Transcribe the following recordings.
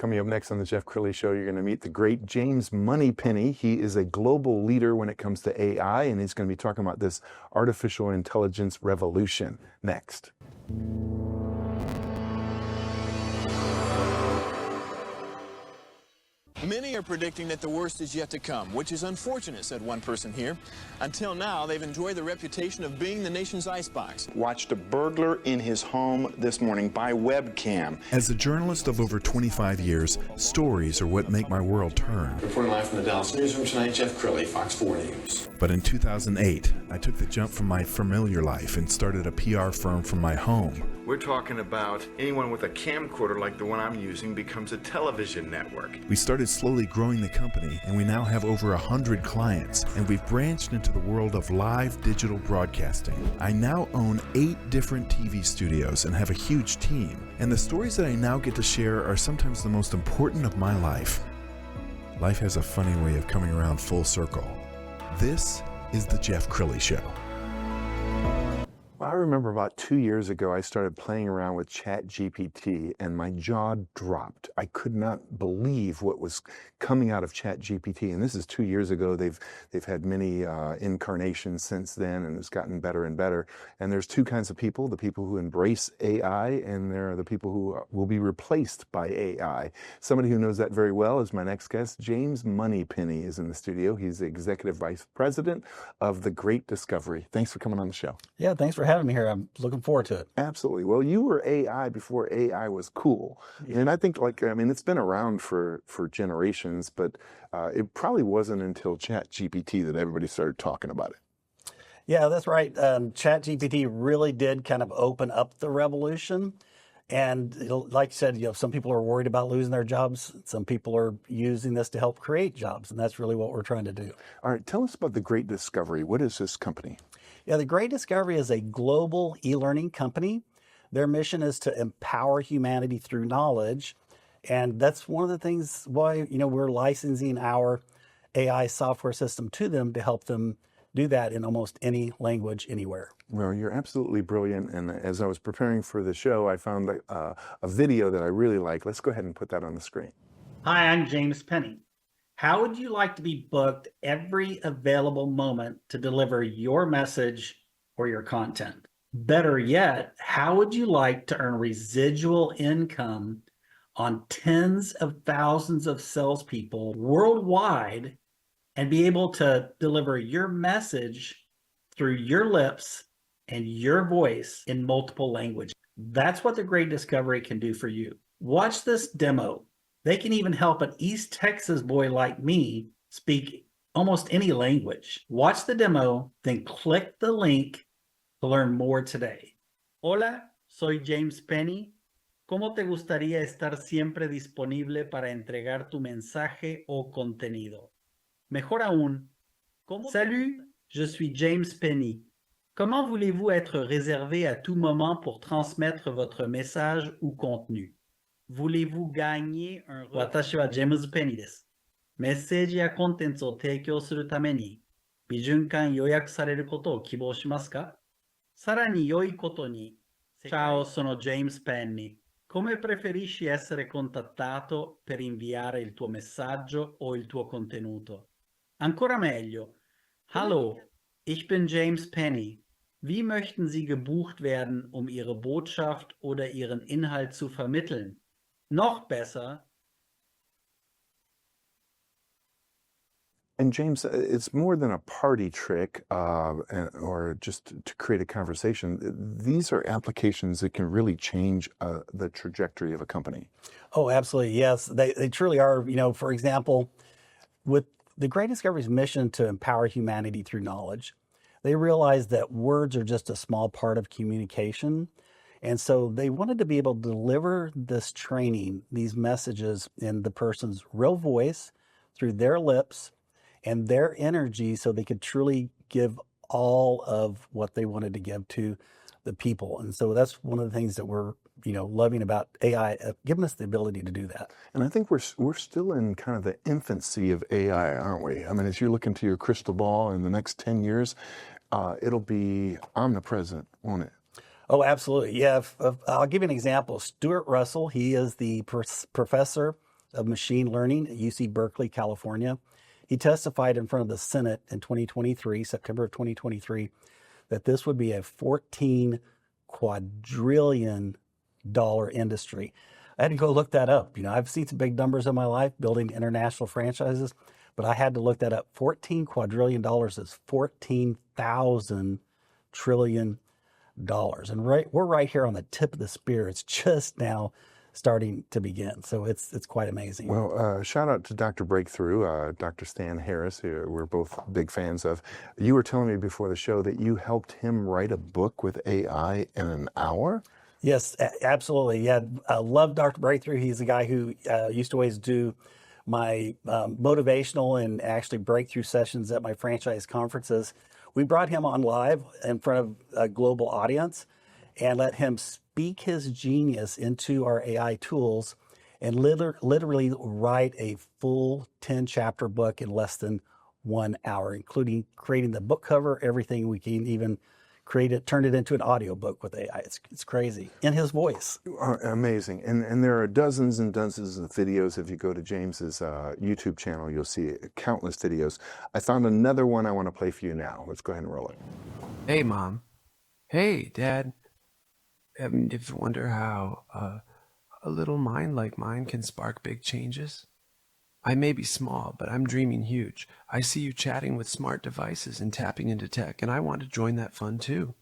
Coming up next on the Jeff Crilley Show, you're going to meet the great James Moneypenny. He is a global leader when it comes to AI, and he's going to be talking about this artificial intelligence revolution next. Many are predicting that the worst is yet to come, which is unfortunate, said one person here. Until now, they've enjoyed the reputation of being the nation's icebox. Watched a burglar in his home this morning by webcam. As a journalist of over 25 years, stories are what make my world turn. Reporting live from the Dallas newsroom tonight, Jeff Crilley, Fox 4 News. But in 2008, I took the jump from my familiar life and started a PR firm from my home. We're talking about anyone with a camcorder like the one I'm using becomes a television network. We started slowly growing the company, and we now have over 100 clients, and we've branched into the world of live digital broadcasting. I now own 8 different TV studios and have a huge team, and the stories that I now get to share are sometimes the most important of my life. Life has a funny way of coming around full circle. This is the Jeff Crilley Show. Well, I remember about 2 years ago, I started playing around with ChatGPT and my jaw dropped. I could not believe what was coming out of ChatGPT. And this is 2 years ago. They've had many incarnations since then, and it's gotten better and better. And there's two kinds of people, the people who embrace AI, and there are the people who will be replaced by AI. Somebody who knows that very well is my next guest. James Moneypenny is in the studio. He's the Executive Vice President of The Great Discovery. Thanks for coming on the show. Yeah, thanks for having me here. I'm looking forward to it. Absolutely. Well, you were AI before AI was cool. Yeah. And I think, it's been around for generations, but it probably wasn't until ChatGPT that everybody started talking about it. Yeah, that's right. ChatGPT really did kind of open up the revolution. And like you said, some people are worried about losing their jobs. Some people are using this to help create jobs. And that's really what we're trying to do. All right. Tell us about The Great Discovery. What is this company? Yeah, The Great Discovery is a global e-learning company. Their mission is to empower humanity through knowledge. And that's one of the things why, we're licensing our AI software system to them to help them do that in almost any language, anywhere. Well, you're absolutely brilliant. And as I was preparing for the show, I found a video that I really like. Let's go ahead and put that on the screen. Hi, I'm James Penny. How would you like to be booked every available moment to deliver your message or your content? Better yet, how would you like to earn residual income on tens of thousands of salespeople worldwide and be able to deliver your message through your lips and your voice in multiple languages? That's what The Great Discovery can do for you. Watch this demo. They can even help an East Texas boy like me speak almost any language. Watch the demo, then click the link to learn more today. Hola, soy James Penny. ¿Cómo te gustaría estar siempre disponible para entregar tu mensaje o contenido? Mejor aún, Salut, je suis James Penny. Comment voulez-vous être réservé à tout moment pour transmettre votre message ou contenu? Voulez-vous gagner un... 私はジェームズ・ペニーです。メッセージやコンテンツを提供するために、微循環予約されることを希望しますか？さらに良いことに、Ciao, sono James Penny. Come preferisci essere contattato per inviare il tuo messaggio o il tuo contenuto? Ancora meglio. Hallo, ich bin James Penny. Wie möchten Sie gebucht werden, um Ihre Botschaft oder Ihren Inhalt zu vermitteln? Noch besser. And James, it's more than a party trick or just to create a conversation. These are applications that can really change the trajectory of a company. Oh, absolutely. Yes, they truly are. For example, with The Great Discovery's mission to empower humanity through knowledge, they realized that words are just a small part of communication. And so they wanted to be able to deliver this training, these messages in the person's real voice through their lips and their energy so they could truly give all of what they wanted to give to the people. And so that's one of the things that we're, loving about AI, giving us the ability to do that. And I think we're still in kind of the infancy of AI, aren't we? I mean, as you look into your crystal ball in the next 10 years, it'll be omnipresent, won't it? Oh, absolutely. Yeah. I'll give you an example. Stuart Russell, he is the professor of machine learning at UC Berkeley, California. He testified in front of the Senate in 2023, September of 2023, that this would be a $14 quadrillion industry. I had to go look that up. I've seen some big numbers in my life building international franchises, but I had to look that up. $14 quadrillion is 14,000 trillion dollars. And we're right here on the tip of the spear. It's just now starting to begin. So it's quite amazing. Well, shout out to Dr. Breakthrough, Dr. Stan Harris, who we're both big fans of. You were telling me before the show that you helped him write a book with AI in an hour? Yes, absolutely. Yeah, I love Dr. Breakthrough. He's the guy who used to always do my motivational and actually breakthrough sessions at my franchise conferences. We brought him on live in front of a global audience and let him speak his genius into our AI tools and literally write a full 10-chapter book in less than 1 hour, including creating the book cover, everything. We can even turn it into an audio book with AI. It's crazy in his voice. Amazing. And there are dozens and dozens of videos. If you go to James's YouTube channel, you'll see countless videos. I found another one I want to play for you now. Let's go ahead and roll it. Hey, Mom. Hey, Dad. Ever wonder how a little mind like mine can spark big changes? I may be small, but I'm dreaming huge. I see you chatting with smart devices and tapping into tech, and I want to join that fun too.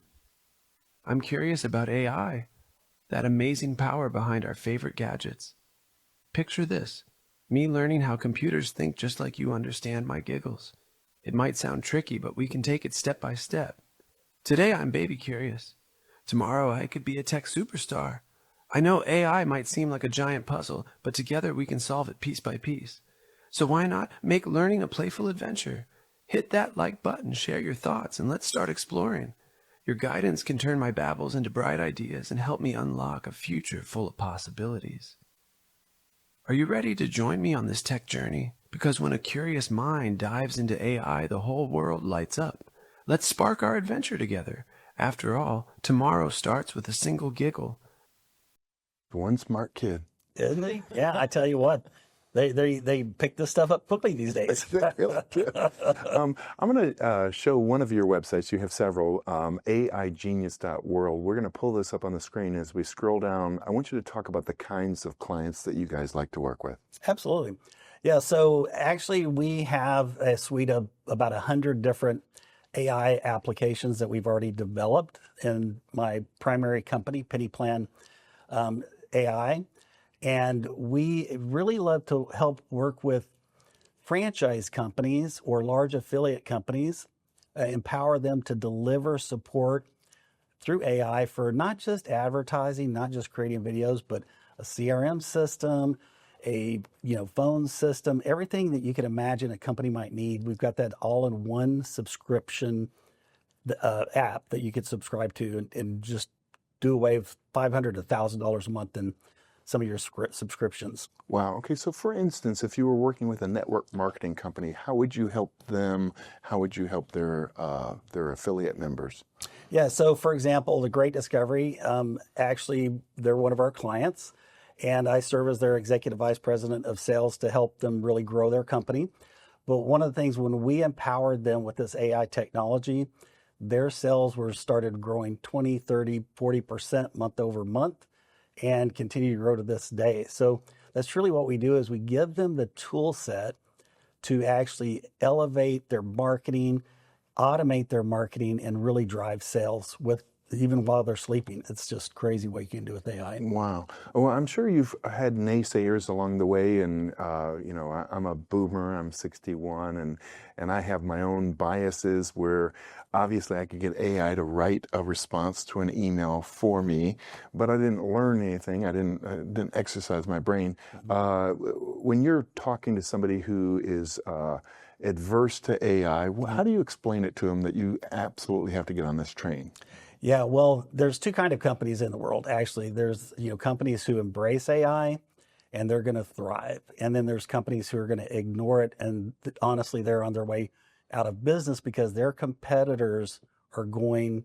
I'm curious about AI, that amazing power behind our favorite gadgets. Picture this, me learning how computers think just like you understand my giggles. It might sound tricky, but we can take it step by step. Today I'm baby curious. Tomorrow I could be a tech superstar. I know AI might seem like a giant puzzle, but together we can solve it piece by piece. So why not make learning a playful adventure? Hit that like button, share your thoughts, and let's start exploring. Your guidance can turn my babbles into bright ideas and help me unlock a future full of possibilities. Are you ready to join me on this tech journey? Because when a curious mind dives into AI, the whole world lights up. Let's spark our adventure together. After all, tomorrow starts with a single giggle. One smart kid. Isn't he? Yeah, I tell you what. They pick this stuff up quickly these days. I'm going to show one of your websites. You have several, aigenius.world. We're going to pull this up on the screen as we scroll down. I want you to talk about the kinds of clients that you guys like to work with. Absolutely. Yeah, so actually we have a suite of about 100 different AI applications that we've already developed in my primary company, Penny Plan AI. And we really love to help work with franchise companies or large affiliate companies, empower them to deliver support through AI for not just advertising, not just creating videos, but a CRM system, a phone system, everything that you can imagine a company might need. We've got that all in one subscription app that you could subscribe to and just do away with $500 to $1,000 a month in some of your subscriptions. Wow. Okay. So for instance, if you were working with a network marketing company, how would you help them? How would you help their affiliate members? Yeah. So for example, the Great Discovery, actually, they're one of our clients, and I serve as their executive vice president of sales to help them really grow their company. But one of the things, when we empowered them with this AI technology, their sales started growing 20, 30, 40% month over month, and continue to grow to this day. So that's really what we do, is we give them the tool set to actually elevate their marketing, automate their marketing, and really drive sales with even while they're sleeping. It's just crazy what you can do with AI. Wow. Well, I'm sure you've had naysayers along the way, and I'm a boomer. I'm 61, and I have my own biases where obviously I could get AI to write a response to an email for me, but I didn't learn anything. I didn't exercise my brain. When you're talking to somebody who is adverse to AI, how do you explain it to them that you absolutely have to get on this train? Yeah, well, there's two kind of companies in the world. Actually, there's companies who embrace AI and they're going to thrive, and then there's companies who are going to ignore it, and honestly, they're on their way out of business because their competitors are going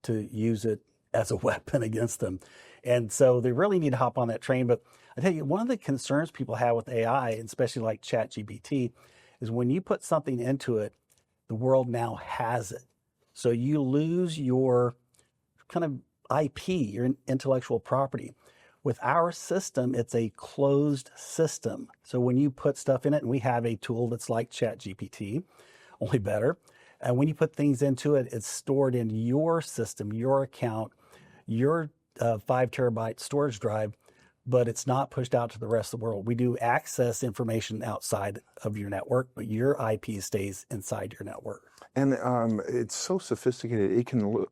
to use it as a weapon against them. And so they really need to hop on that train. But I tell you, one of the concerns people have with AI, and especially like ChatGPT, is when you put something into it, the world now has it. So you lose your kind of IP, your intellectual property. With our system, it's a closed system. So when you put stuff in it, and we have a tool that's like ChatGPT, only better. And when you put things into it, it's stored in your system, your account, your 5 terabyte storage drive, but it's not pushed out to the rest of the world. We do access information outside of your network, but your IP stays inside your network. And it's so sophisticated. It can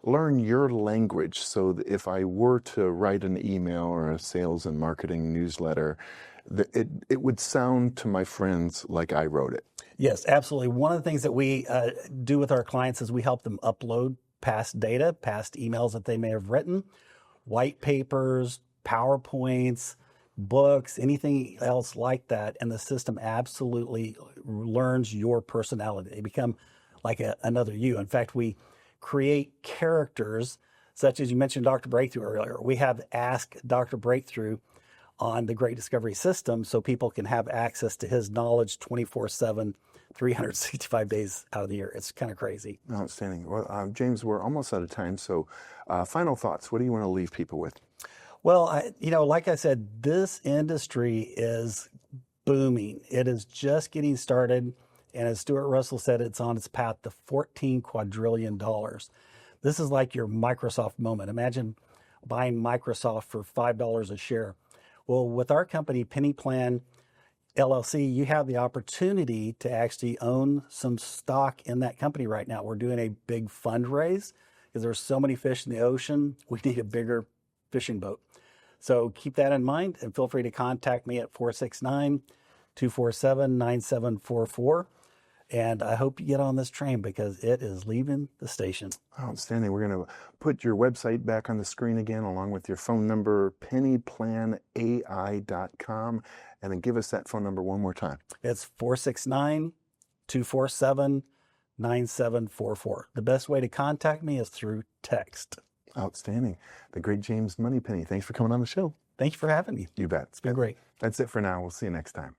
learn your language. So that if I were to write an email or a sales and marketing newsletter, it would sound to my friends like I wrote it. Yes, absolutely. One of the things that we do with our clients is we help them upload past data, past emails that they may have written, white papers, PowerPoints, books, anything else like that. And the system absolutely learns your personality. They become like another you. In fact, we create characters, such as you mentioned Dr. Breakthrough earlier. We have Ask Dr. Breakthrough on the Great Discovery System so people can have access to his knowledge 24/7, 365 days out of the year. It's kind of crazy. Outstanding. Well, James, we're almost out of time. So final thoughts. What do you want to leave people with? Well, like I said, this industry is booming. It is just getting started. And as Stuart Russell said, it's on its path to $14 quadrillion. This is like your Microsoft moment. Imagine buying Microsoft for $5 a share. Well, with our company, Penny Plan LLC, you have the opportunity to actually own some stock in that company right now. We're doing a big fundraise because there's so many fish in the ocean. We need a bigger fishing boat. So keep that in mind and feel free to contact me at 469-247-9744. And I hope you get on this train because it is leaving the station. Outstanding. We're going to put your website back on the screen again, along with your phone number, pennyplanai.com. And then give us that phone number one more time. It's 469-247-9744. The best way to contact me is through text. Outstanding. The great James Moneypenny. Thanks for coming on the show. Thank you for having me. You bet. It's been great. That's it for now. We'll see you next time.